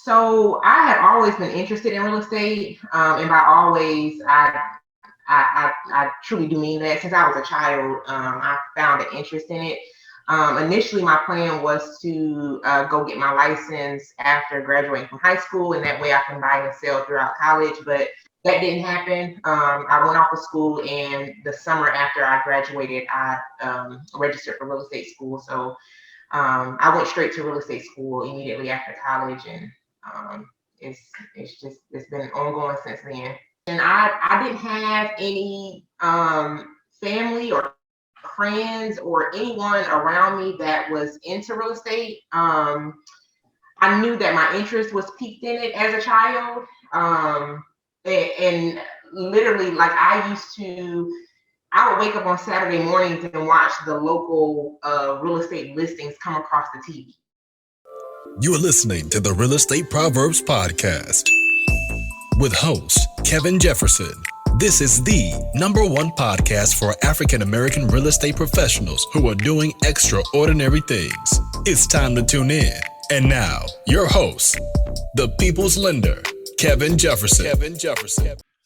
So I have always been interested in real estate, and by always, I truly do mean that. Since I was a child, I found an interest in it. Initially, my plan was to go get my license after graduating from high school, and that way I can buy and sell throughout college. But that didn't happen. I went off to school, and the summer after I graduated, I registered for real estate school. So I went straight to real estate school immediately after college, and um, it's it's been ongoing since then. And I didn't have any family or friends or anyone around me that was into real estate. I knew that my interest was piqued in it as a child, and literally, like I would wake up on Saturday mornings and watch the local real estate listings come across the TV. You're listening to the Real Estate Proverbs Podcast with host Kevin Jefferson. This is the #1 podcast for African American real estate professionals who are doing extraordinary things. It's time to tune in. And now, your host, the People's Lender, Kevin Jefferson.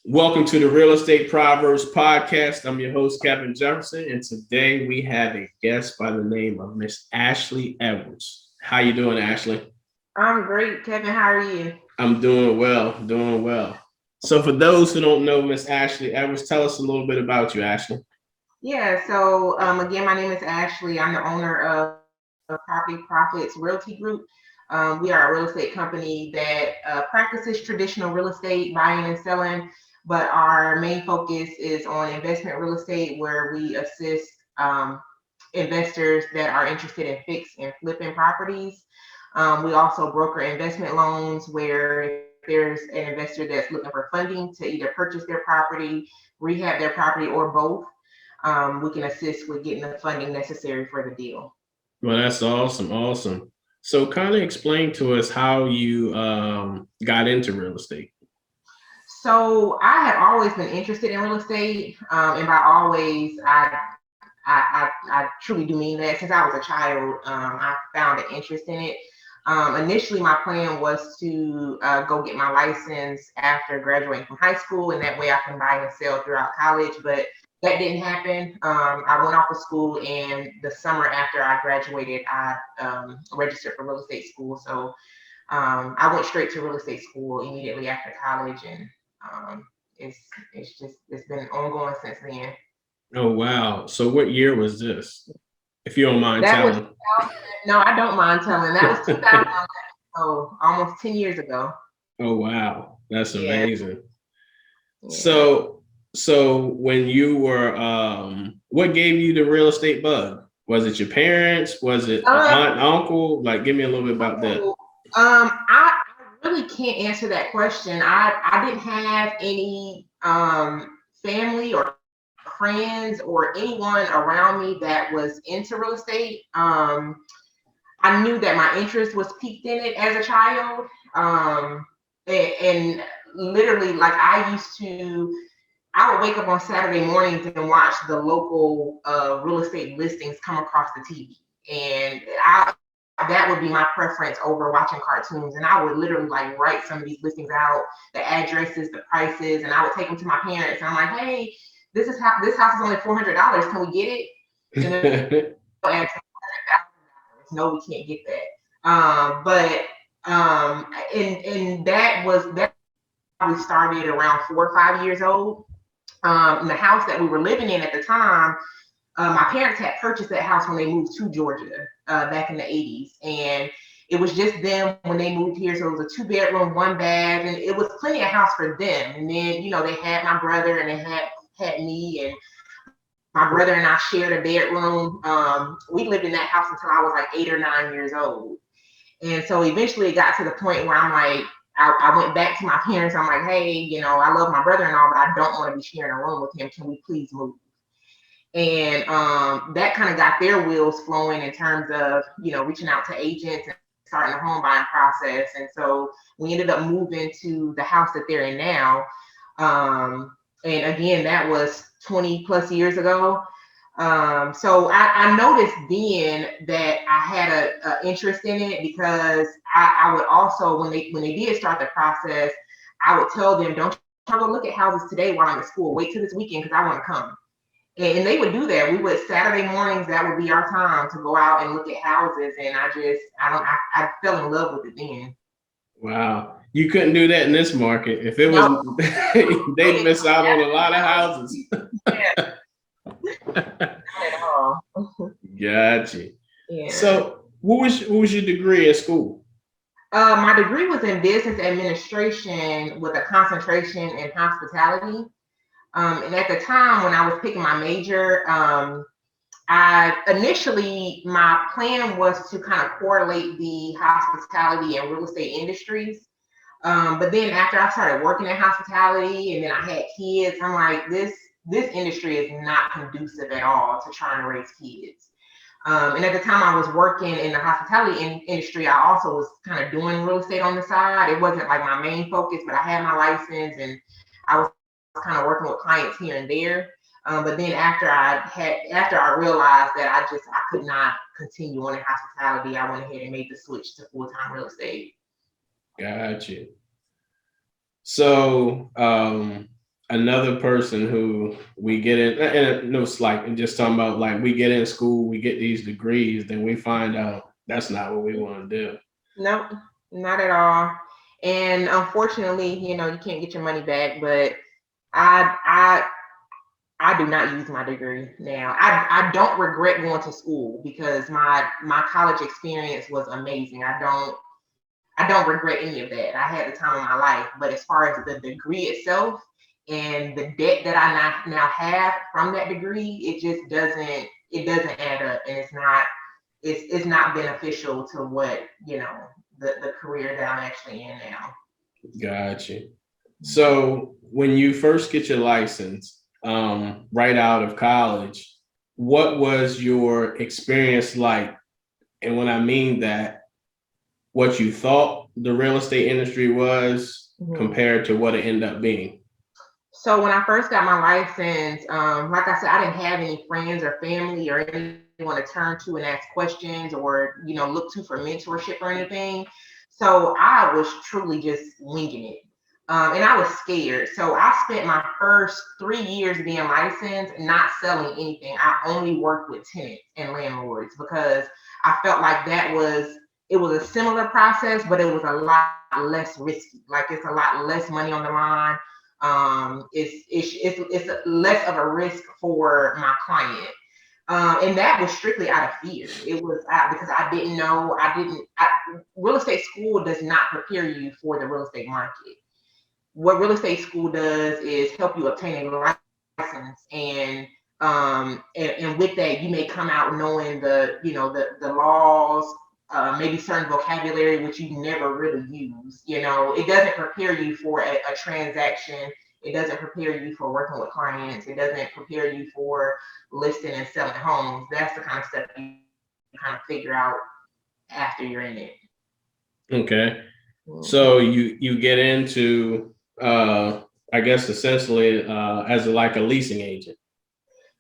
Welcome to the Real Estate Proverbs Podcast. I'm your host, Kevin Jefferson, and today we have a guest by the name of Miss Ashley Edwards. How you doing, Ashley? I'm great, Kevin. How are you? I'm doing well. So for those who don't know Miss Ashley Edwards, tell us a little bit about you, Ashley. Yeah, so again, my name is Ashley. I'm the owner of Property Profits Realty Group. We are a real estate company that practices traditional real estate, buying and selling, but our main focus is on investment real estate, where we assist investors that are interested in fix and flipping properties. We also broker investment loans, where if there's an investor that's looking for funding to either purchase their property, rehab their property, or both, we can assist with getting the funding necessary for the deal. Well, that's awesome. So kind of explain to us how you got into real estate. So I have always been interested in real estate, and by always, I truly do mean that. Since I was a child, I found an interest in it. Initially, my plan was to go get my license after graduating from high school, and that way I can buy and sell throughout college. But that didn't happen. I went off to school, and the summer after I graduated, I registered for real estate school. So I went straight to real estate school immediately after college, and it's been ongoing since then. Oh, wow. So what year was this? If you don't mind telling. No, I don't mind telling. That was 2011, so almost 10 years ago. Oh, wow. That's amazing. Yeah. So when you were, what gave you the real estate bug? Was it your parents? Was it aunt, uncle? Like, give me a little bit about that. I really can't answer that question. I didn't have any family or friends or anyone around me that was into real estate. I knew that my interest was piqued in it as a child. And literally, like I would wake up on Saturday mornings and watch the local real estate listings come across the TV. And that would be my preference over watching cartoons. And I would literally like write some of these listings out, the addresses, the prices, and I would take them to my parents. And I'm like, hey, this house is only $400. Can we get it? And then $400,000. No, we can't get that. And that probably started around 4 or 5 years old. The house that we were living in at the time, my parents had purchased that house when they moved to Georgia back in the 80s. And it was just them when they moved here. So it was a 2-bedroom, 1 bath, and it was plenty of house for them. And then, they had my brother and they had me, and my brother and I shared a bedroom. We lived in that house until I was like 8 or 9 years old. And so eventually it got to the point where I'm like, I went back to my parents. I'm like, hey, I love my brother and all, but I don't want to be sharing a room with him. Can we please move? And that kind of got their wheels flowing in terms of, reaching out to agents and starting the home buying process. And so we ended up moving to the house that they're in now. And again, that was 20 plus years ago. So I noticed then that I had a interest in it because I would also, when they did start the process, I would tell them, don't try to look at houses today while I'm at school. Wait till this weekend because I want to come. And they would do that. We would Saturday mornings, that would be our time to go out and look at houses. And I fell in love with it then. Wow. You couldn't do that in this market. If it was, No. they'd miss out on a lot of houses. Yeah. Not at all. Gotcha. Yeah. So what was your degree in school? My degree was in business administration with a concentration in hospitality. And at the time when I was picking my major, my plan was to kind of correlate the hospitality and real estate industries. But then after I started working in hospitality and then I had kids, I'm like, this industry is not conducive at all to trying to raise kids. And at the time I was working in the hospitality industry, I also was kind of doing real estate on the side. It wasn't like my main focus, but I had my license and I was kind of working with clients here and there. But then after I realized that I could not continue on in hospitality, I went ahead and made the switch to full-time real estate. Gotcha. So another person who we get in, and no slight, and just talking about like we get in school, we get these degrees, then we find out that's not what we want to do. No, not at all. And unfortunately, you can't get your money back, but I do not use my degree now. I don't regret going to school because my college experience was amazing. I don't regret any of that. I had the time of my life. But as far as the degree itself and the debt that I now have from that degree, it doesn't add up, and it's not beneficial to what the career that I'm actually in now. Gotcha. So when you first get your license, right out of college, what was your experience like? And when I mean that, what you thought the real estate industry was compared to what it ended up being? So when I first got my license, like I said, I didn't have any friends or family or anyone to turn to and ask questions or look to for mentorship or anything. So I was truly just winging it. And I was scared. So I spent my first 3 years being licensed, not selling anything. I only worked with tenants and landlords because I felt like it was a similar process, but it was a lot less risky. Like it's a lot less money on the line. It's less of a risk for my client. And that was strictly out of fear. It was because I didn't know. Real estate school does not prepare you for the real estate market. What real estate school does is help you obtain a license, and with that you may come out knowing the laws, maybe certain vocabulary which you never really use. It doesn't prepare you for a transaction. It doesn't prepare you for working with clients. It doesn't prepare you for listing and selling homes. That's the kind of stuff you kind of figure out after you're in it. Okay. So you get into I guess essentially as like a leasing agent.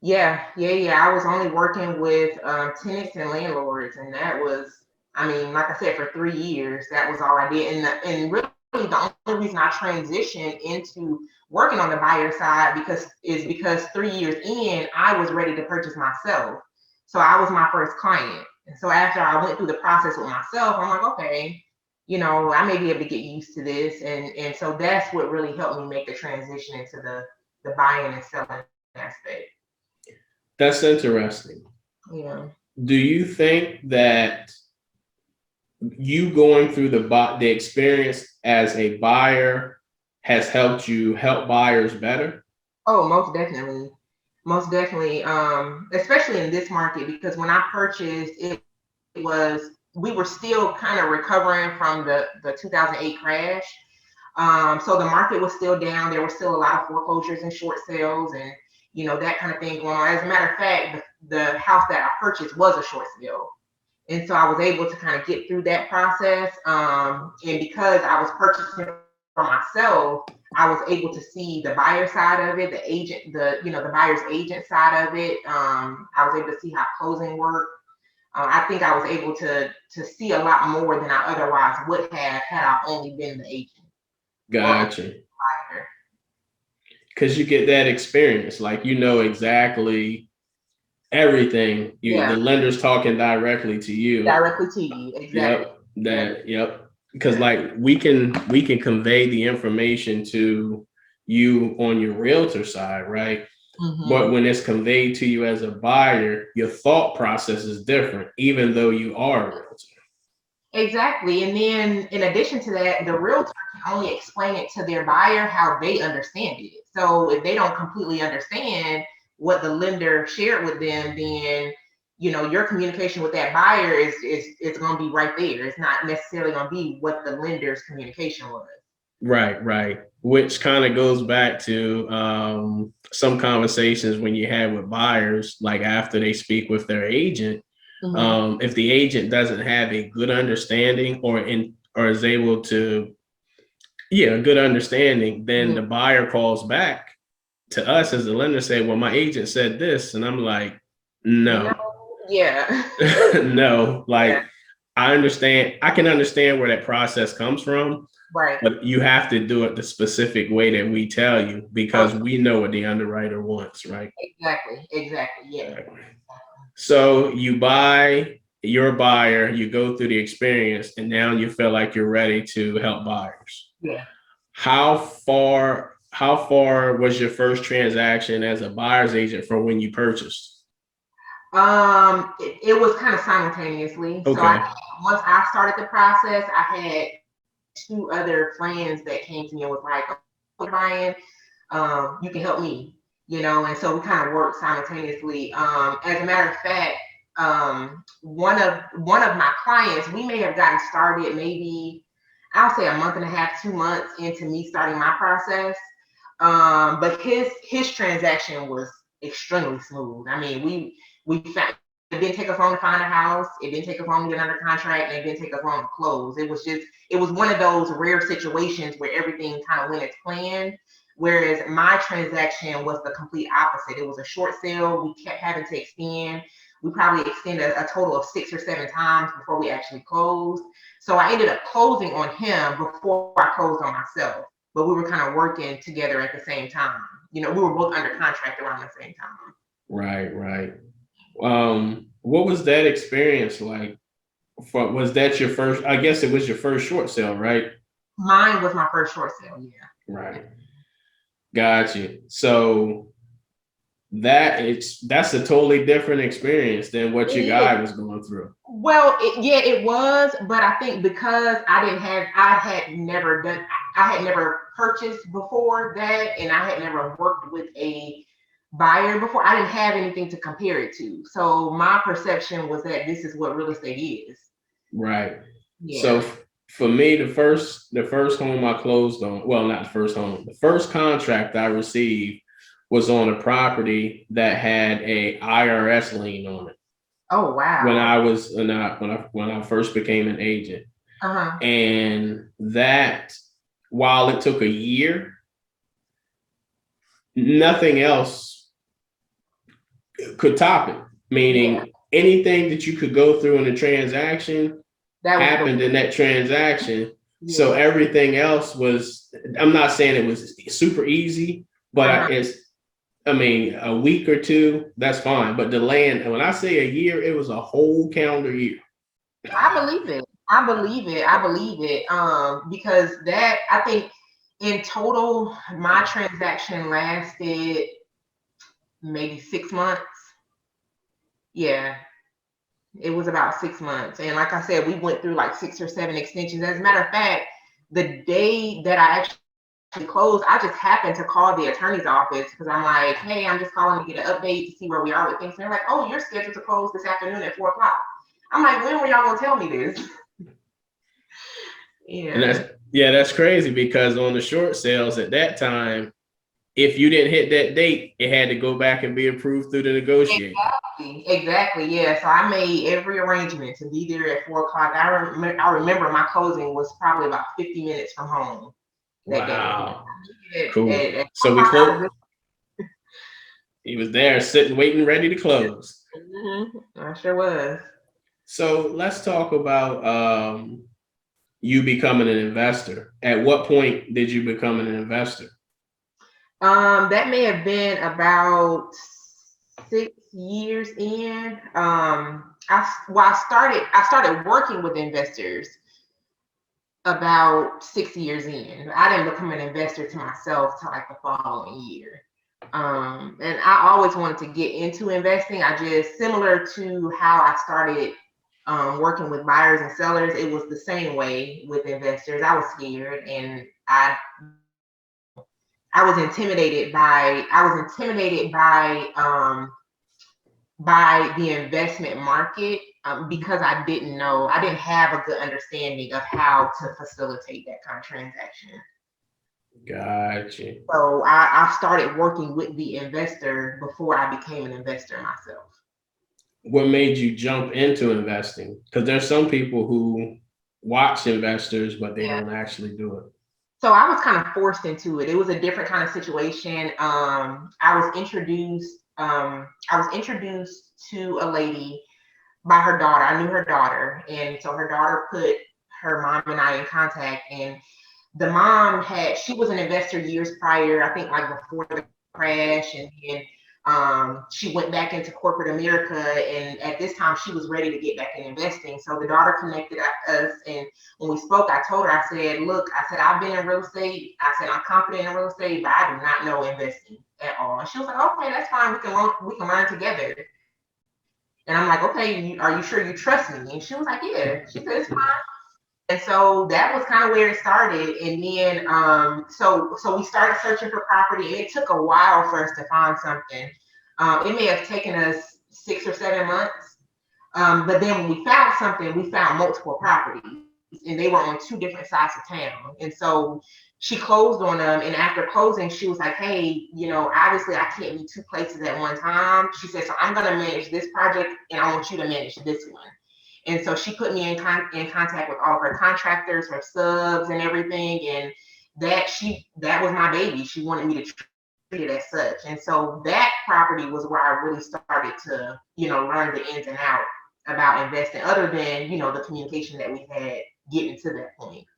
Yeah. I was only working with tenants and landlords, and that was, like I said, for 3 years, that was all I did. And really, the only reason I transitioned into working on the buyer side because 3 years in, I was ready to purchase myself. So I was my first client. And so after I went through the process with myself, I'm like, okay, I may be able to get used to this. And so that's what really helped me make the transition into the buying and selling aspect. That's interesting. Yeah. Do you think that you going through the experience as a buyer has helped you help buyers better? Oh, most definitely. Most definitely. Especially in this market, because when I purchased, we were still kind of recovering from the 2008 crash. So the market was still down. There were still a lot of foreclosures and short sales and that kind of thing going on. As a matter of fact, the house that I purchased was a short sale. And so I was able to kind of get through that process. And because I was purchasing for myself, I was able to see the buyer side of it, the buyer's agent side of it. I was able to see how closing worked. I think I was able to see a lot more than I otherwise would have had I only been the agent. Gotcha. Because you get that experience, like you know exactly everything. The lender's talking directly to you. Directly to you, exactly. Yep. Because like we can convey the information to you on your realtor side, right? Mm-hmm. But when it's conveyed to you as a buyer, your thought process is different, even though you are a realtor. Exactly. And then in addition to that, the realtor can only explain it to their buyer how they understand it. So if they don't completely understand what the lender shared with them, then your communication with that buyer is going to be right there. It's not necessarily going to be what the lender's communication was. Right. Which kind of goes back to some conversations when you have with buyers, like after they speak with their agent. Mm-hmm. If the agent doesn't have a good understanding or is able to, a good understanding, then the buyer calls back to us as the lender, say, well, my agent said this. And I'm like, no. Yeah. No, like I can understand where that process comes from. Right. But you have to do it the specific way that we tell you because we know what the underwriter wants, right? Exactly. Yeah. Right. So you buy, you're a buyer, you go through the experience, and now you feel like you're ready to help buyers. Yeah. How far was your first transaction as a buyer's agent from when you purchased? It was kind of simultaneously. Okay. So once I started the process, I had 2 other friends that came to me and was like, "Oh, Brian, you can help me," and so we kind of worked simultaneously. As a matter of fact, one of my clients, we may have gotten started maybe, I'll say a month and a half, 2 months into me starting my process. But his transaction was extremely smooth. I mean, we found, it didn't take us long to find a house. It didn't take us long to get under contract, and it didn't take us long to close. It was one of those rare situations where everything kind of went as planned. Whereas my transaction was the complete opposite. It was a short sale. We kept having to extend. We probably extended a total of 6 or 7 times before we actually closed. So I ended up closing on him before I closed on myself. But we were kind of working together at the same time. We were both under contract around the same time. Right. What was that experience like? Was that your first? I guess it was your first short sale, right? Mine was my first short sale, yeah. Right. Gotcha. So that's a totally different experience than what your guy was going through. Well, it was, but I think because I had never purchased before that, and I had never worked with a buyer before, I didn't have anything to compare it to. So my perception was that this is what real estate is. Right. Yeah. So for me, the first home I closed on, well, not the first home, the first contract I received was on a property that had a IRS lien on it. Oh wow! When I first became an agent, and that, while it took a year, nothing else could top it. Meaning anything that you could go through in a transaction happened in that transaction. Yeah. So everything else was, I'm not saying it was super easy, but a week or 2, that's fine. But the land, and when I say a year, it was a whole calendar year. I believe it. Because that, I think in total, my transaction lasted maybe 6 months. Yeah. It was about 6 months. And like I said, we went through like 6 or 7 extensions. As a matter of fact, the day that I actually closed, I just happened to call the attorney's office because I'm like, hey, I'm just calling to get an update to see where we are with things. And they're like, oh, you're scheduled to close this afternoon at 4 o'clock. I'm like, when were y'all gonna tell me this? Yeah. And that's crazy because on the short sales at that time, if you didn't hit that date, it had to go back and be approved through the negotiator. Exactly. Yeah. So I made every arrangement to be there at 4 o'clock. I remember my closing was probably about 50 minutes from home. that day. Wow. At, Cool. at So we 1 o'clock, close. He was there sitting, waiting, ready to close. I sure was. So let's talk about you becoming an investor. At what point did you become an investor? That may have been about 6 years in. I started working with investors about 6 years in. I didn't become an investor to myself till like the following year. And I always wanted to get into investing. I just, similar to how I started working with buyers and sellers, it was the same way with investors. I was scared, and I was intimidated by the investment market, because I didn't have a good understanding of how to facilitate that kind of transaction. Gotcha. So I started working with the investor before I became an investor myself. What made you jump into investing? Because there's some people who watch investors, but they don't actually do it. So I was kind of forced into it. It was a different kind of situation. I was introduced to a lady by her daughter. I knew her daughter, and so her daughter put her mom and I in contact. And the mom she was an investor years prior, I think like before the crash, and then she went back into corporate America, and at this time she was ready to get back in investing. So the daughter connected us, and when we spoke, I told her, I said, look, I said, I've been in real estate. I said, I'm confident in real estate, but I do not know investing at all. And she was like, okay, that's fine. We can learn together. And I'm like, okay, are you sure you trust me? And she was like, yeah. She said, it's fine. And so that was kind of where it started. And then, so we started searching for property, and it took a while for us to find something. It may have taken us 6 or 7 months. But then when we found something, we found multiple properties, and they were on 2 different sides of town. And so she closed on them. And after closing, she was like, hey, obviously I can't be 2 places at one time. She said, so I'm going to manage this project, and I want you to manage this one. And so she put me in contact with all of her contractors, her subs, and everything. And that was my baby. She wanted me to treat it as such. And so that property was where I really started to, learn the ins and outs about investing, other than, the communication that we had getting to that point.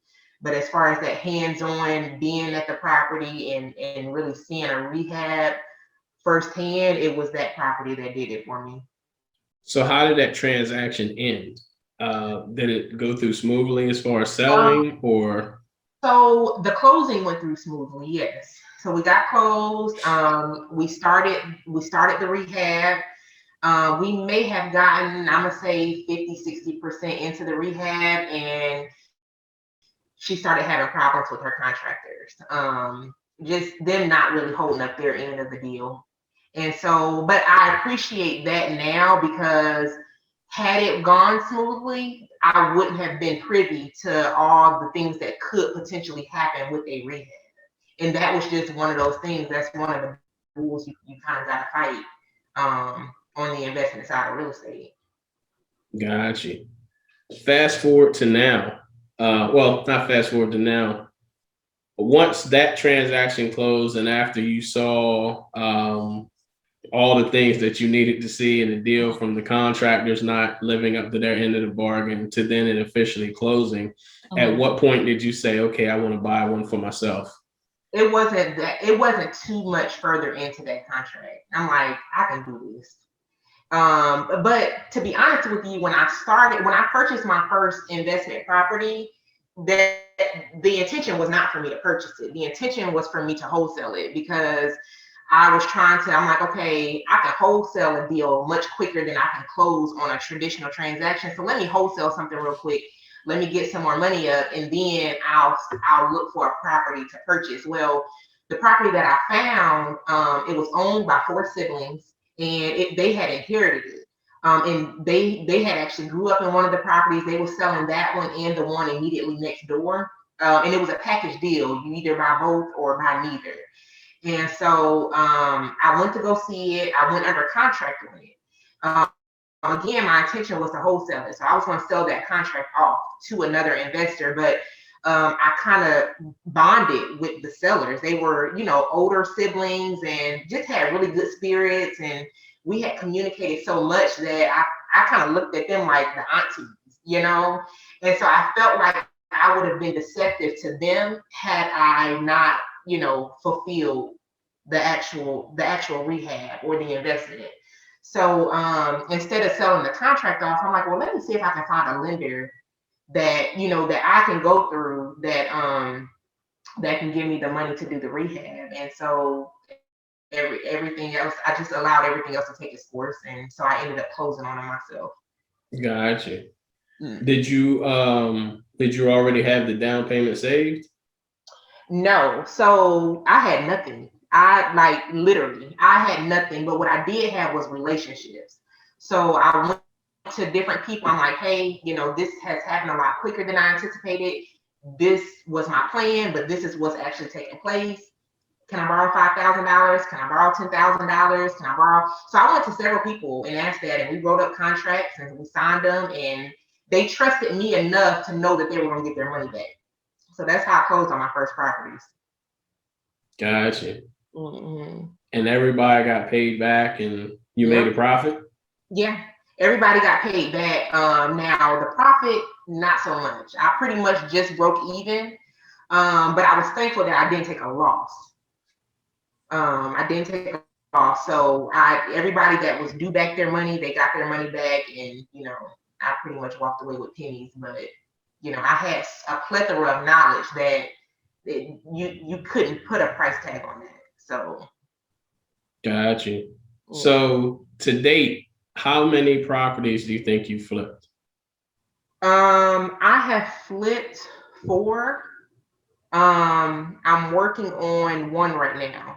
But as far as that hands-on being at the property and really seeing a rehab firsthand, it was that property that did it for me. So how did that transaction end? Did it go through smoothly as far as selling, or? So the closing went through smoothly, yes. So we got closed. We started the rehab. We may have gotten, I'm gonna say 50-60% into the rehab, and she started having problems with her contractors. Just them not really holding up their end of the deal. And so, but I appreciate that now, because had it gone smoothly, I wouldn't have been privy to all the things that could potentially happen with a rehab. And that was just one of those things. That's one of the rules you kind of got to fight on the investment side of real estate. Gotcha. Fast forward to now. Well, not fast forward to now. Once that transaction closed, and after you saw all the things that you needed to see in the deal, from the contractors not living up to their end of the bargain to then it officially closing, at what point did you say, okay, I want to buy one for myself? It wasn't too much further into that contract. I'm like, I can do this. But to be honest with you, when I purchased my first investment property, that the intention was not for me to purchase it. The intention was for me to wholesale it, because I'm like, okay, I can wholesale a deal much quicker than I can close on a traditional transaction. So let me wholesale something real quick. Let me get some more money up, and then I'll look for a property to purchase. Well, the property that I found, it was owned by 4 siblings, and they had inherited it. And they had actually grew up in one of the properties. They were selling that one and the one immediately next door. And it was a package deal. You either buy both or buy neither. And so I went to go see it. I went under contract on it. Again, my intention was to wholesale it. So I was going to sell that contract off to another investor. But I kind of bonded with the sellers. They were, older siblings and just had really good spirits. And we had communicated so much that I kind of looked at them like the aunties. And so I felt like I would have been deceptive to them had I not, fulfilled the actual rehab or the investment. So instead of selling the contract off, I'm like, well, let me see if I can find a lender that that I can go through that can give me the money to do the rehab. And so everything else, I just allowed everything else to take its course, and so I ended up closing on it myself. Gotcha. Did you already have the down payment saved? No, so I had nothing. I had nothing, but what I did have was relationships. So I went to different people. I'm like, hey, this has happened a lot quicker than I anticipated. This was my plan, but this is what's actually taking place. Can I borrow $5,000? Can I borrow $10,000? Can I borrow? So I went to several people and asked that, and we wrote up contracts and we signed them, and they trusted me enough to know that they were going to get their money back. So that's how I closed on my first properties. Gotcha. Mm-hmm. And everybody got paid back, and you made a profit? Yeah, everybody got paid back. Now the profit, not so much. I pretty much just broke even. But I was thankful that I didn't take a loss. I didn't take a loss. So everybody that was due back their money, they got their money back, and I pretty much walked away with pennies. But I had a plethora of knowledge that you couldn't put a price tag on that. So gotcha. So to date, how many properties do you think you flipped? I have flipped 4. I'm working on 1 right now.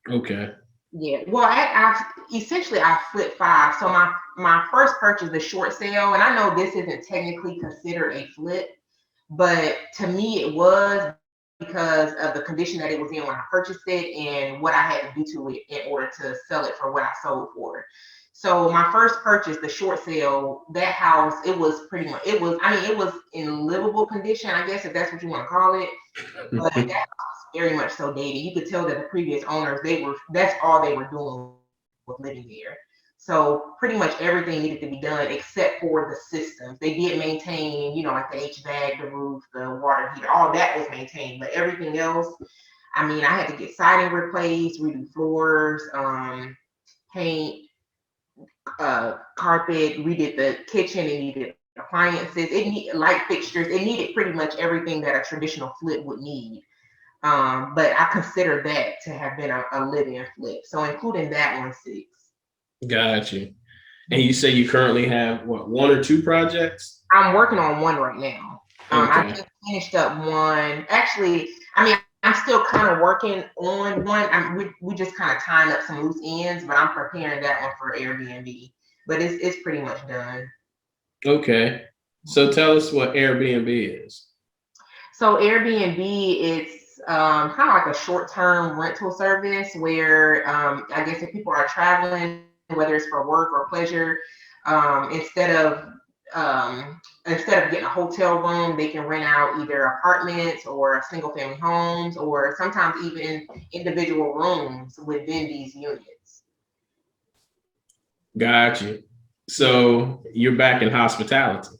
Okay. Yeah. Well, I essentially flipped 5. So my first purchase, the short sale, and I know this isn't technically considered a flip, but to me it was, because of the condition that it was in when I purchased it and what I had to do to it in order to sell it for what I sold for. So my first purchase, the short sale, that house, it was in livable condition, I guess, if that's what you want to call it. But that house very much so dated. You could tell that the previous owners, that's all they were doing was living there. So pretty much everything needed to be done except for the systems. They did maintain, like the HVAC, the roof, the water heater, all that was maintained. But everything else, I had to get siding replaced, redo floors, paint, carpet, redid the kitchen, it needed appliances, it needed light fixtures, it needed pretty much everything that a traditional flip would need. But I consider that to have been a live-in flip. So including that one, 6. Gotcha. And you say you currently have 1 or 2 projects? I'm working on 1 right now. Okay. I just finished up 1. Actually, I'm still kind of working on 1. We just kind of tying up some loose ends, but I'm preparing that one for Airbnb. But it's pretty much done. Okay. So tell us what Airbnb is. So Airbnb, it's kind of like a short-term rental service where I guess if people are traveling, whether it's for work or pleasure, instead of getting a hotel room, they can rent out either apartments or single-family homes, or sometimes even individual rooms within these units. Gotcha. So you're back in hospitality.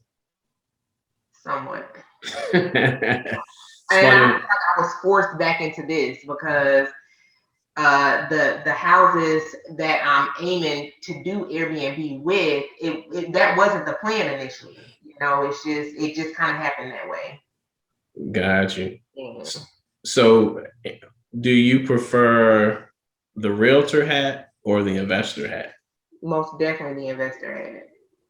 Somewhat. And I feel like I was forced back into this because the houses that I'm aiming to do Airbnb with, that wasn't the plan initially. It just kind of happened that way. Gotcha. Yeah. So do you prefer the realtor hat or the investor hat? Most definitely the investor hat.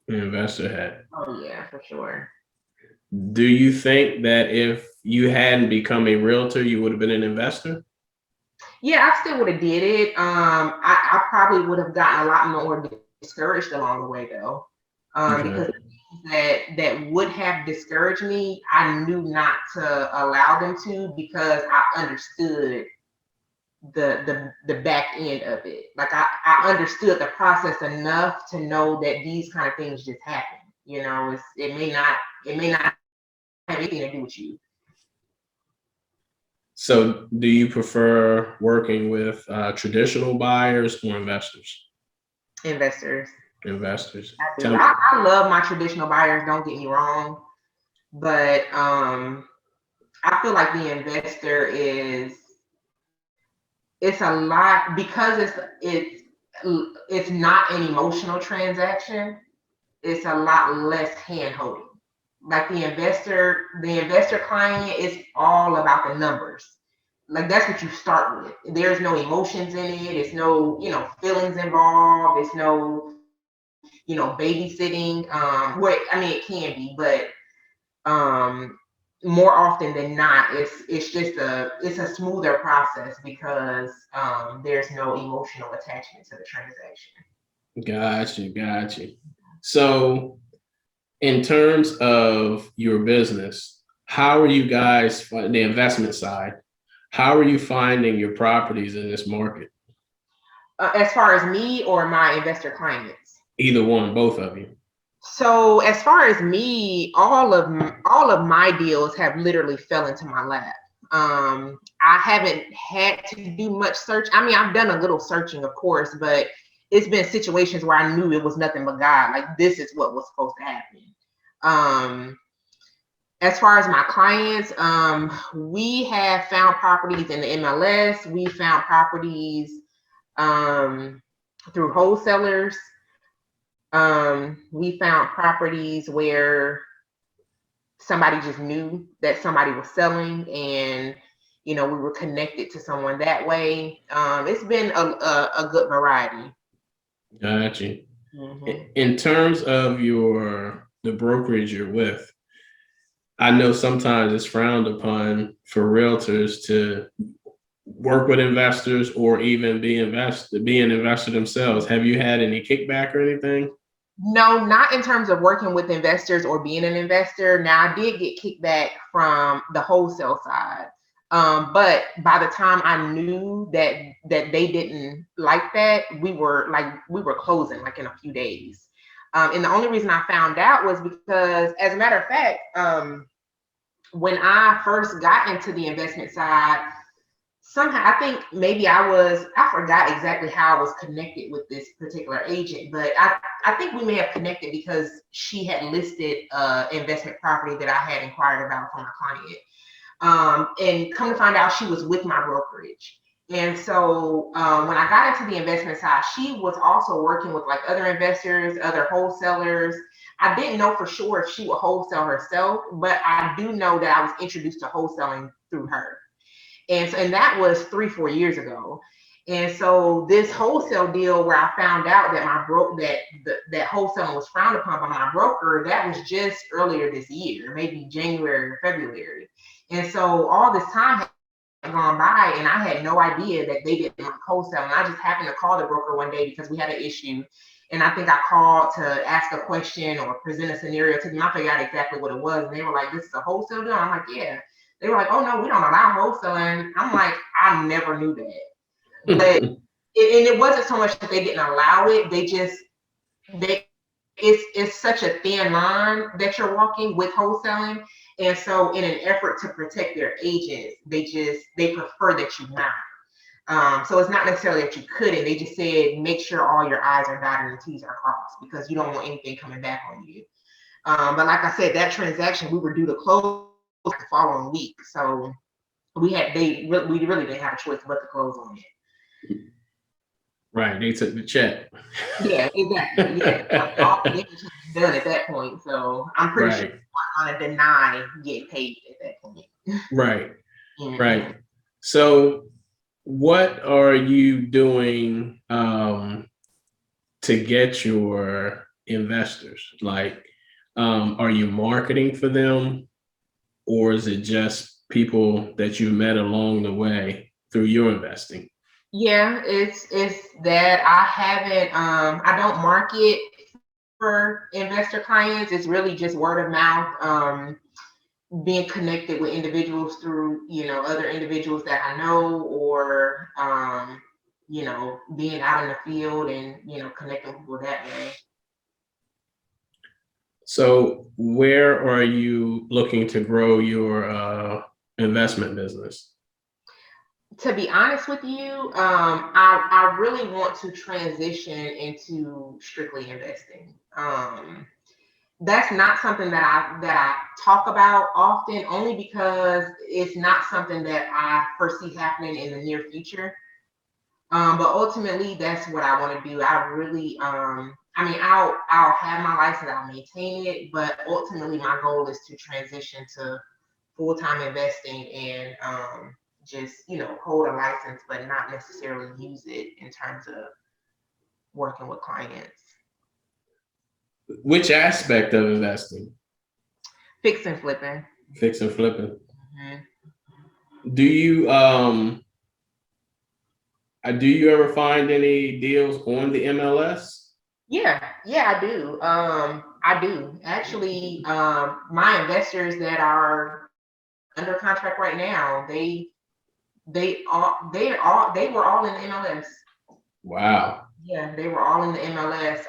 The investor hat. Oh yeah, for sure. Do you think that if you hadn't become a realtor, you would have been an investor? Yeah, I still would have did it. I probably would have gotten a lot more discouraged along the way though. Because that would have discouraged me, I knew not to allow them to, because I understood the back end of it. Like I understood the process enough to know that these kind of things just happen. It may not have anything to do with you. So do you prefer working with traditional buyers or investors? Investors. Investors. I do. Tell me. I love my traditional buyers, don't get me wrong. But I feel like the investor it's a lot because it's not an emotional transaction. It's a lot less hand holding. Like the investor client is all about the numbers. Like that's what you start with. There's no emotions in it. It's no, feelings involved. It's no, babysitting. What I mean, it can be, but um, more often than not, it's a smoother process because there's no emotional attachment to the transaction. Got you. So in terms of your business, how are you guys, the investment side, how are you finding your properties in this market? As far as me or my investor clients. Either one, both of you. So as far as me, all of my deals have literally fell into my lap. I haven't had to do much search. I mean, I've done a little searching, of course, but it's been situations where I knew it was nothing but God. Like this is what was supposed to happen. As far as my clients, we have found properties in the MLS. We found properties through wholesalers. We found properties where somebody just knew that somebody was selling and we were connected to someone that way. It's been a good variety. Got you. Mm-hmm. In terms of the brokerage you're with, I know sometimes it's frowned upon for realtors to work with investors or even be an investor themselves. Have you had any kickback or anything? No, not in terms of working with investors or being an investor. Now, I did get kickback from the wholesale side. But by the time I knew that they didn't like that, we were closing like in a few days. And the only reason I found out was because, as a matter of fact, when I first got into the investment side, somehow I think maybe I forgot exactly how I was connected with this particular agent, but I think we may have connected because she had listed investment property that I had inquired about for my client. And come to find out, she was with my brokerage. And so when I got into the investment side, she was also working with like other investors, other wholesalers. I didn't know for sure if she would wholesale herself, but I do know that I was introduced to wholesaling through her. And that was 3-4 years ago. And so this wholesale deal where I found out that that wholesaling was frowned upon by my broker, that was just earlier this year, maybe January or February. And so all this time had gone by and I had no idea that they didn't like wholesale. And I just happened to call the broker one day because we had an issue. And I think I called to ask a question or present a scenario to them. I figured out exactly what it was. And they were like, "This is a wholesale deal?" I'm like, "Yeah." They were like, "Oh no, we don't allow wholesaling." I'm like, I never knew that. But it wasn't so much that they didn't allow it. It's such a thin line that you're walking with wholesaling. And so in an effort to protect their agents, they prefer that you not. So it's not necessarily that you couldn't. They just said, make sure all your I's are dotted and T's are crossed because you don't want anything coming back on you. But like I said, that transaction, we were due to close the following week. So we really didn't have a choice but to close on it. Right, they took the check. Yeah, exactly. Yeah, all the damage was done at that point. So I'm pretty sure I'm gonna deny getting paid at that point. Right, Mm-hmm. right. So, what are you doing to get your investors? Like, are you marketing for them, or is it just people that you met along the way through your investing? Yeah, it's that I don't market for investor clients. It's really just word of mouth, being connected with individuals through, other individuals that I know or, being out in the field and, connecting with people that way. So where are you looking to grow your investment business? To be honest with you, I really want to transition into strictly investing. That's not something that I talk about often, only because it's not something that I foresee happening in the near future. But ultimately, that's what I want to do. I really, I mean, I'll have my license, I'll maintain it, but ultimately, my goal is to transition to full time investing and just hold a license, but not necessarily use it in terms of working with clients. Which aspect of investing? Fix and flipping. Fix and flipping. Mhm. Do you do you ever find any deals on the MLS? Yeah, I do. I do actually. My investors that are under contract right now, they were all in the MLS. Wow. Yeah, they were all in the MLS.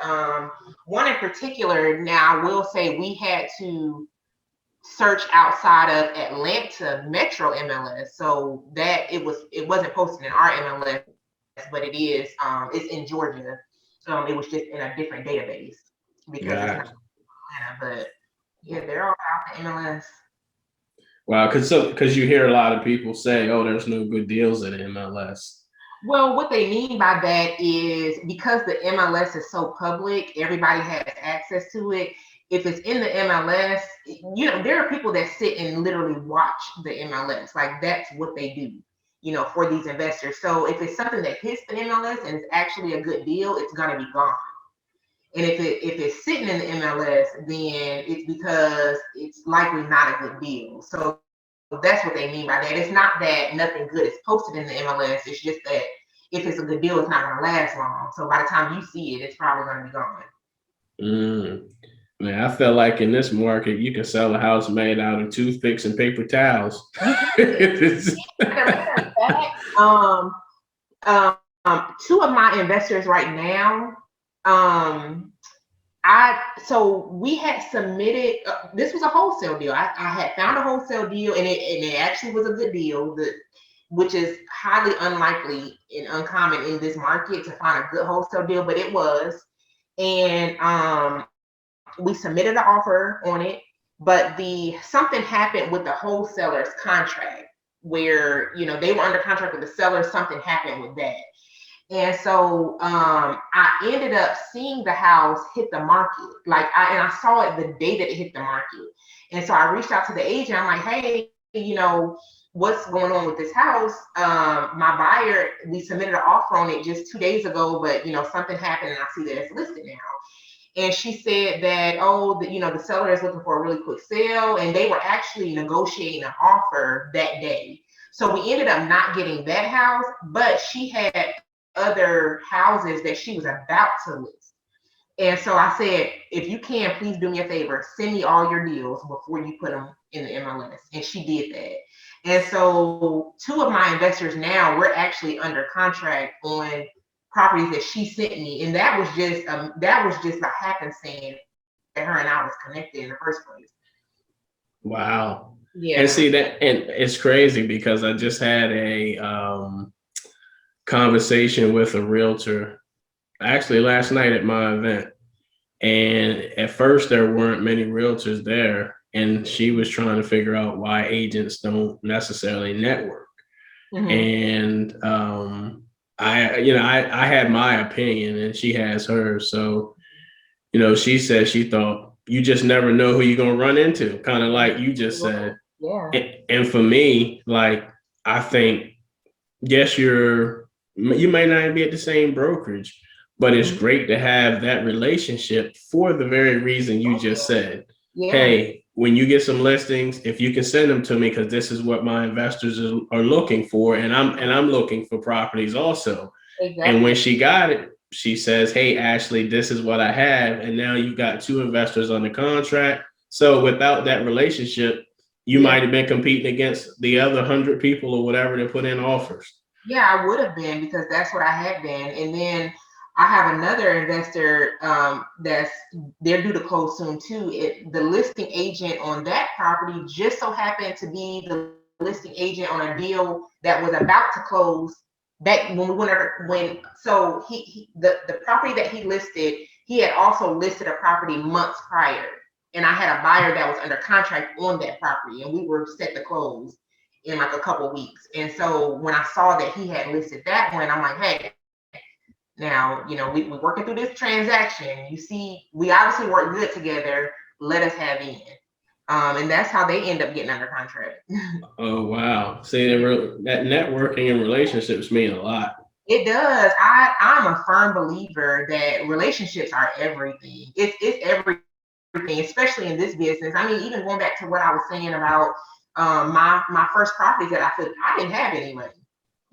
One in particular. Now, I will say we had to search outside of Atlanta Metro MLS, so that it wasn't posted in our MLS, but it is. It's in Georgia. It was just in a different database because it's not Gotcha. Atlanta, but yeah, they're all out the MLS. Wow, because you hear a lot of people say, "Oh, there's no good deals at MLS." Well, what they mean by that is because the MLS is so public, everybody has access to it. If it's in the MLS, there are people that sit and literally watch the MLS. Like that's what they do, for these investors. So if it's something that hits the MLS and it's actually a good deal, it's gonna be gone. And if it's sitting in the MLS, then it's because it's likely not a good deal. So that's what they mean by that. It's not that nothing good is posted in the MLS. It's just that if it's a good deal, it's not going to last long. So by the time you see it, it's probably going to be gone. Mm. Man, I feel like in this market, you can sell a house made out of toothpicks and paper towels. Matter of fact, um, two of my investors right now, um, so we had submitted. This was a wholesale deal. I had found a wholesale deal, and it actually was a good deal. Which is highly unlikely and uncommon in this market to find a good wholesale deal, but it was. And we submitted an offer on it, but the something happened with the wholesaler's contract where they were under contract with the seller. Something happened with that. And so I ended up seeing the house hit the market. I saw it the day that it hit the market. And so I reached out to the agent. I'm like, hey, what's going on with this house? My buyer, we submitted an offer on it just 2 days ago, but something happened and I see that it's listed now. And she said that, the seller is looking for a really quick sale, and they were actually negotiating an offer that day. So we ended up not getting that house, but she had other houses that she was about to list. And so I said, if you can, please do me a favor, send me all your deals before you put them in the MLS. And she did that. And so two of my investors now, we're actually under contract on properties that she sent me. And that was just a happenstance that her and I was connected in the first place. Wow. Yeah. And see that, and it's crazy because I just had a conversation with a realtor actually last night at my event. And at first there weren't many realtors there. And she was trying to figure out why agents don't necessarily network. Mhm. And I had my opinion and she has hers. So, she said she thought you just never know who you're gonna run into, kind of like you just said. Yeah. And for me, like I think, yes, you may not be at the same brokerage, but it's Mhm. great to have that relationship for the very reason you just said. Yeah. Hey, when you get some listings, if you can send them to me, because this is what my investors are looking for, and I'm looking for properties also. Exactly. And when she got it, she says, "Hey, Ashley, this is what I have," and now you've got two investors on the contract. So without that relationship, you might have been competing against the other 100 people or whatever that put in offers. Yeah, I would have been because that's what I had been. And then I have another investor they're due to close soon too. The listing agent on that property just so happened to be the listing agent on a deal that was about to close. Back when we went over, the property that he listed, he had also listed a property months prior, and I had a buyer that was under contract on that property, and we were set to close in like a couple weeks. And so when I saw that he had listed that one, I'm like, hey, now, we're working through this transaction. You see, we obviously work good together. Let us have in. And that's how they end up getting under contract. Oh, wow. See, that networking and relationships mean a lot. It does. I'm a firm believer that relationships are everything. It's everything, especially in this business. I mean, even going back to what I was saying about my first properties that I flipped, I didn't have any money.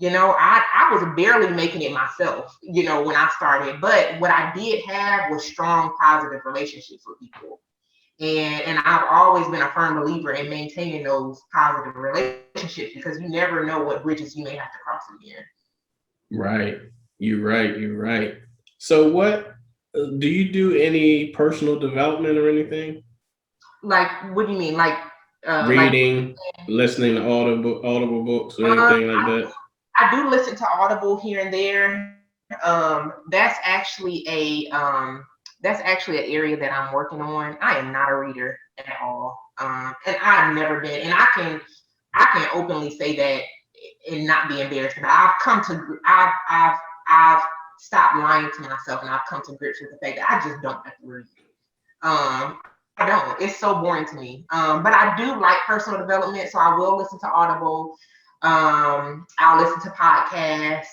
I was barely making it myself, when I started. But what I did have was strong, positive relationships with people. And I've always been a firm believer in maintaining those positive relationships, because you never know what bridges you may have to cross again. Right. You're right. So what do you do any personal development or anything? Like, what do you mean? Like reading, listening to audible books or anything like that? I do listen to Audible here and there. That's actually an area that I'm working on. I am not a reader at all. And I've never been, and I can openly say that and not be embarrassed. But I've stopped lying to myself, and I've come to grips with the fact that I just don't have to read. I don't. It's so boring to me. But I do like personal development, so I will listen to Audible. I'll listen to podcasts.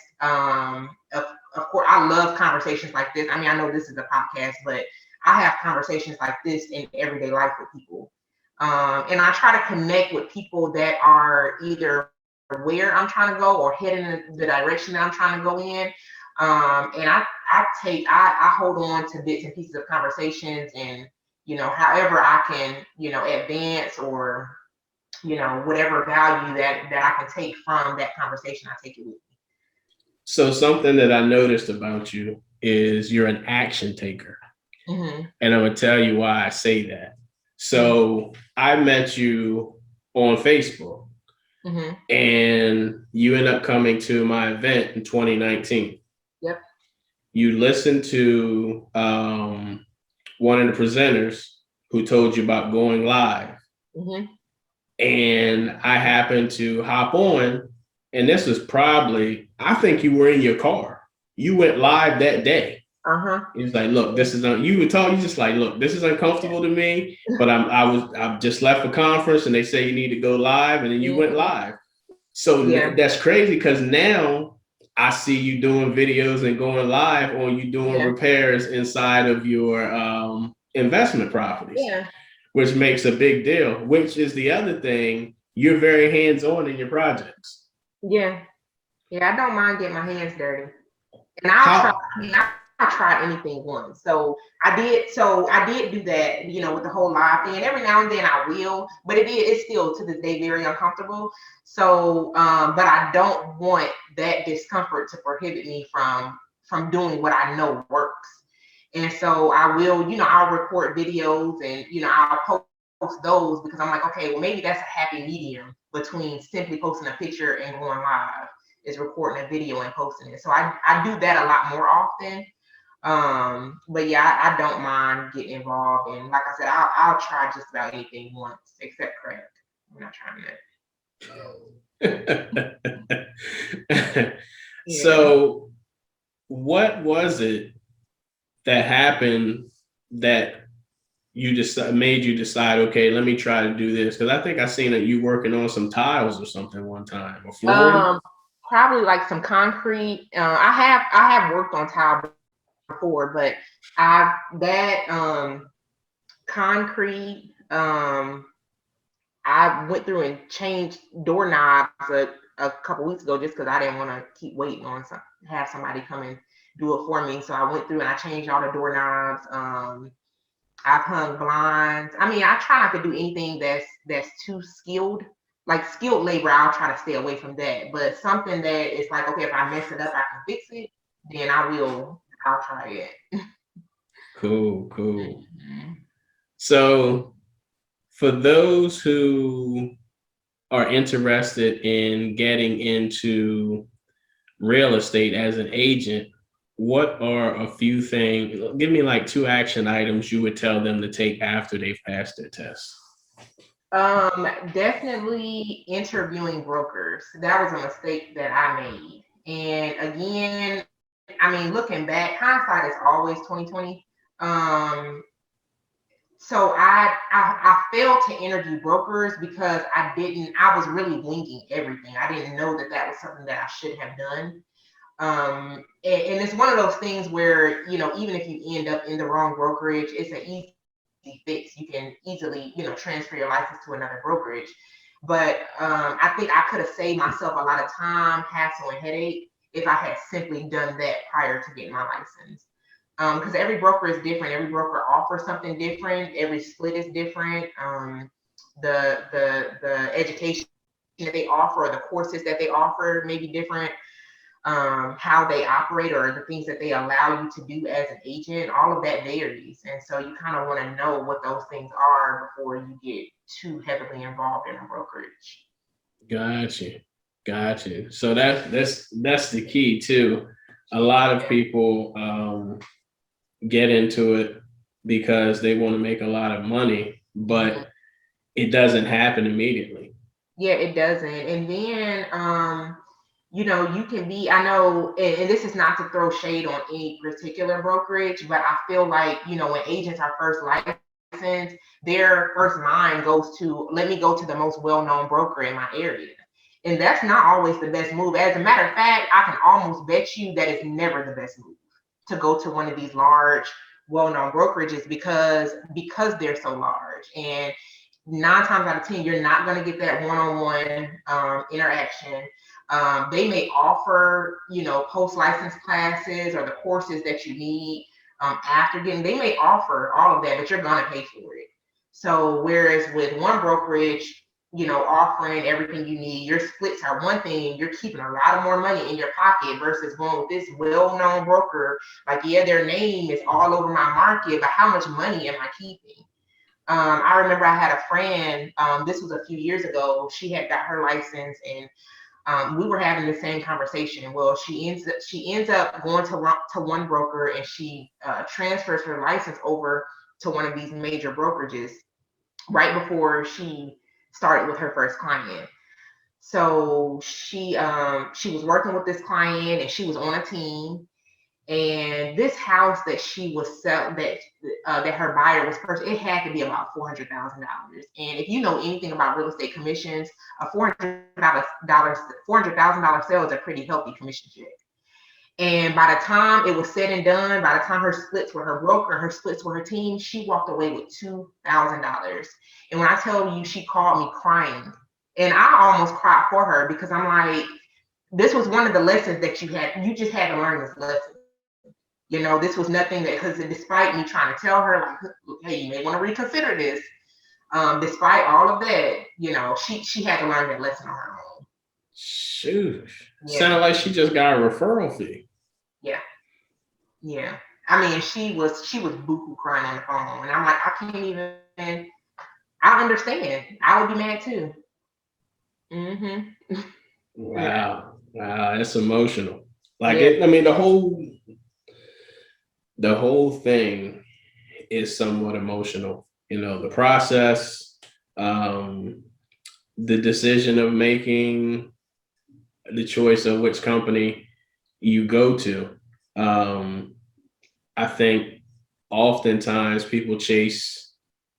Of course, I love conversations like this. I mean, I know this is a podcast, but I have conversations like this in everyday life with people. And I try to connect with people that are either where I'm trying to go or heading in the direction that I'm trying to go in. And I hold on to bits and pieces of conversations, and however I can, advance or, whatever value that I can take from that conversation, I take it with me. So something that I noticed about you is you're an action taker. Mm-hmm. And I'm going to tell you why I say that. So I met you on Facebook, mm-hmm. and you end up coming to my event in 2019. Yep. You listened to one of the presenters who told you about going live. Mm-hmm. And I happened to hop on, and this was probably, I think you were in your car. You went live that day. Uh-huh. He's like, look, this is, you would talk, you just like, look, this is uncomfortable to me, but I've just left a conference and they say you need to go live, and then you went live. So that's crazy, because now I see you doing videos and going live on you doing repairs inside of your investment properties. Yeah. Which makes a big deal, which is the other thing. You're very hands-on in your projects. Yeah. I don't mind getting my hands dirty. And I'll try anything once. So I did do that, with the whole live thing. And every now and then I will, but it's still to this day very uncomfortable. So, but I don't want that discomfort to prohibit me from doing what I know works. And so I will, I'll record videos and, I'll post those, because I'm like, okay, well, maybe that's a happy medium between simply posting a picture and going live, is recording a video and posting it. So I do that a lot more often. But I don't mind getting involved. And like I said, I'll try just about anything once, except crack. I'm not trying that. So what was it that happened that you just made you decide, okay, let me try to do this? Because I think I seen that you working on some tiles or something one time, or flooring. Probably like some concrete. I have worked on tile before, but concrete. I went through and changed doorknobs a couple weeks ago, just because I didn't want to keep waiting on have somebody come and do it for me. So I went through and I changed all the doorknobs. I've hung blinds. I mean, I try not to do anything that's too skilled. Like skilled labor, I'll try to stay away from that. But something that is like, okay, if I mess it up, I can fix it, then I'll try it. Cool. Mm-hmm. So for those who are interested in getting into real estate as an agent, what are a few things? Give me like 2 action items you would tell them to take after they've passed their test. Definitely interviewing brokers. That was a mistake that I made. And again, I mean, looking back, hindsight is always 2020. Um, so I failed to interview brokers because I was really winging everything. I didn't know that that was something that I should have done. And it's one of those things where, even if you end up in the wrong brokerage, it's an easy fix. You can easily, transfer your license to another brokerage. But I think I could have saved myself a lot of time, hassle, and headache if I had simply done that prior to getting my license. Because every broker is different. Every broker offers something different. Every split is different. The education that they offer or the courses that they offer may be different. How they operate or the things that they allow you to do as an agent, all of that varies. And so you kind of want to know what those things are before you get too heavily involved in a brokerage. Gotcha. So that's the key too. A lot of people get into it because they want to make a lot of money, but it doesn't happen immediately. Yeah, it doesn't. And then you can be, I know, and this is not to throw shade on any particular brokerage, but I feel like, when agents are first licensed, their first mind goes to, let me go to the most well-known broker in my area. And that's not always the best move. As a matter of fact, I can almost bet you that it's never the best move to go to one of these large, well-known brokerages because they're so large. And 9 times out of 10, you're not going to get that one-on-one interaction. They may offer, post-license classes or the courses that you need after getting, they may offer all of that, but you're going to pay for it. So whereas with one brokerage, offering everything you need, your splits are one thing, you're keeping a lot of more money in your pocket versus going with this well-known broker. Like, yeah, their name is all over my market, but how much money am I keeping? I remember I had a friend, this was a few years ago, she had got her license and we were having the same conversation. Well, she ends up going to one broker and she transfers her license over to one of these major brokerages right before she started with her first client. So she was working with this client and she was on a team. And this house that she was selling, that her buyer was purchasing, it had to be about $400,000. And if you know anything about real estate commissions, a $400,000 sale is a pretty healthy commission check. And by the time it was said and done, by the time her splits were her broker, her splits were her team, she walked away with $2,000. And when I tell you, she called me crying, and I almost cried for her because I'm like, this was one of the lessons that you just had to learn this lesson. This was nothing that, because despite me trying to tell her, like, hey, you may want to reconsider this. Despite all of that, she had to learn that lesson on her own. Shoot. Yeah. Sounded like she just got a referral fee. Yeah. I mean, she was boo-hoo crying on the phone. And I'm like, I can't even, I understand. I would be mad too. Mm-hmm. Wow. That's emotional. Like, yeah. The whole thing is somewhat emotional. The process, the decision of making the choice of which company you go to. I think oftentimes people chase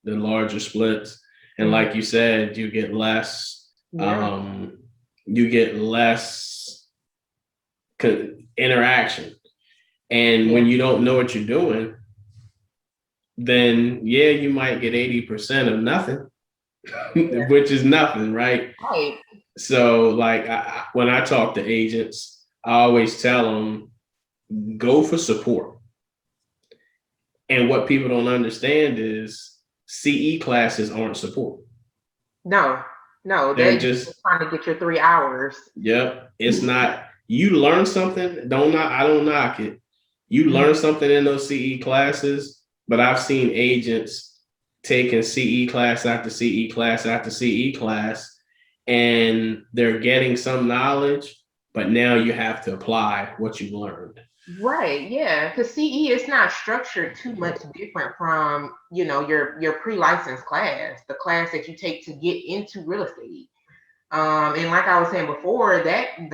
the larger splits, and like you said, you get less. You get less interaction. And when you don't know what you're doing, then you might get 80% of nothing, which is nothing, right? Right. So like when I talk to agents, I always tell them, go for support. And what people don't understand is CE classes aren't support. No, they're just trying to get your 3 hours. Yep. It's not, you learn something, I don't knock it. You learn something in those CE classes, but I've seen agents taking CE class after CE class after CE class, and they're getting some knowledge, but now you have to apply what you've learned. Right, yeah, because CE is not structured too much different from, your pre-licensed class, the class that you take to get into real estate. And like I was saying before, that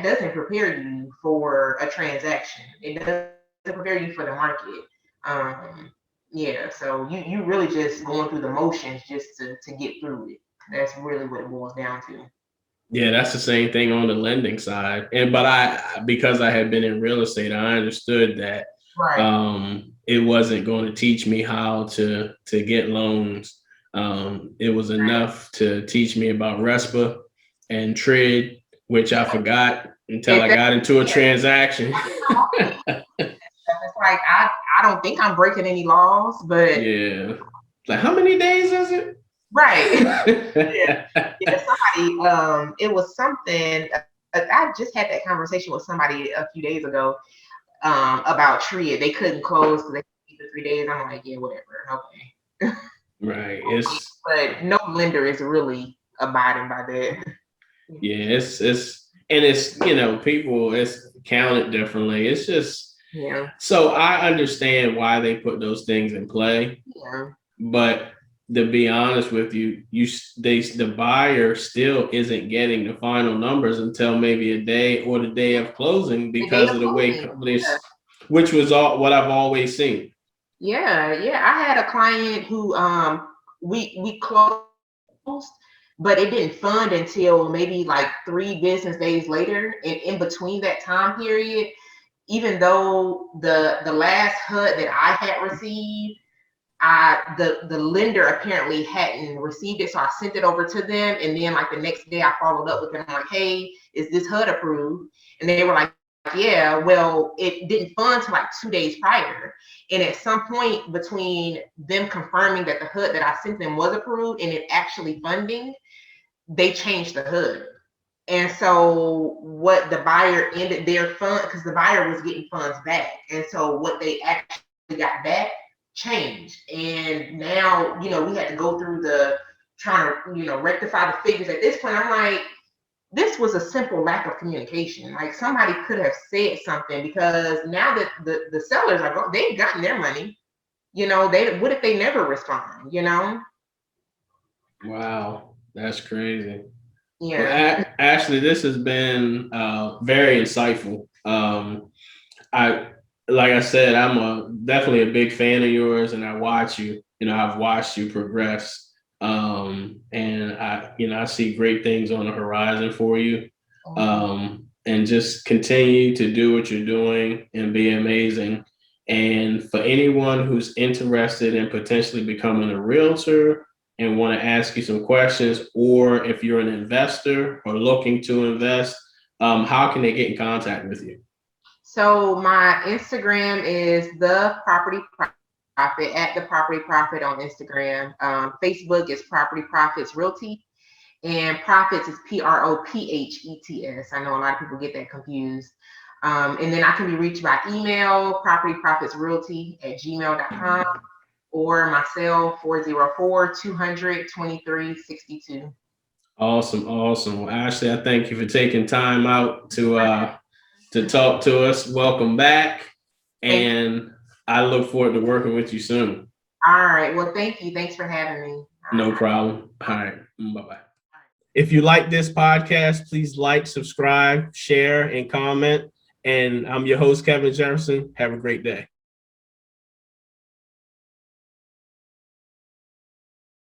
doesn't prepare you for a transaction. It doesn't prepare you for the market. Yeah, so you really just going through the motions just to get through it. That's really what it boils down to. Yeah, that's the same thing on the lending side. Because I had been in real estate, I understood that Right. it wasn't going to teach me how to get loans. It was enough to teach me about RESPA and TRID, which I forgot until I got into a transaction. It's like I don't think I'm breaking any laws, but yeah, like how many days is it? Right. Yeah. Somebody, it was something. I just had that conversation with somebody a few days ago about TRID. They couldn't close because they keep the 3 days. I'm like, yeah, whatever. Okay. Right. But no lender is really abiding by that. Yeah, it's people, it's counted differently. It's just, Yeah. So I understand why they put those things in play. Yeah. But to be honest with you, the buyer still isn't getting the final numbers until maybe a day or the day of closing because of the way companies, which was what I've always seen. Yeah. I had a client who we closed, but it didn't fund until maybe like 3 business days later. And in between that time period, even though the last HUD that I had received, the lender apparently hadn't received it, so I sent it over to them, and then like the next day I followed up with them like, hey, is this HUD approved? And they were like, yeah, well, it didn't fund till like 2 days prior. And at some point between them confirming that the HUD that I sent them was approved and it actually funding, they changed the HUD. And so what the buyer ended their fund, because the buyer was getting funds back. And so what they actually got back changed. And now, we had to go through trying to, rectify the figures. At this point, I'm like, this was a simple lack of communication. Like somebody could have said something, because now that the sellers are going, they've gotten their money. What if they never respond, Wow, that's crazy. Yeah. Well, Ashley, this has been very insightful. Like I said, I'm definitely a big fan of yours, and I watch you. I've watched you progress, and I see great things on the horizon for you. And just continue to do what you're doing and be amazing. And for anyone who's interested in potentially becoming a realtor and want to ask you some questions, or if you're an investor or looking to invest, how can they get in contact with you? So my Instagram is The Property Profit, at The Property Profit on Instagram. Facebook is Property Profits Realty, and Profits is PROPHETS. I know a lot of people get that confused. And then I can be reached by email, propertyprofitsrealty@gmail.com, or my cell 404-200-2362. Awesome. Well, Ashley, I thank you for taking time out to talk to us. Welcome back. And I look forward to working with you soon. All right. Well, thank you. Thanks for having me. No problem. All right. Bye-bye. If you like this podcast, please like, subscribe, share, and comment. And I'm your host, Kevin Jefferson. Have a great day.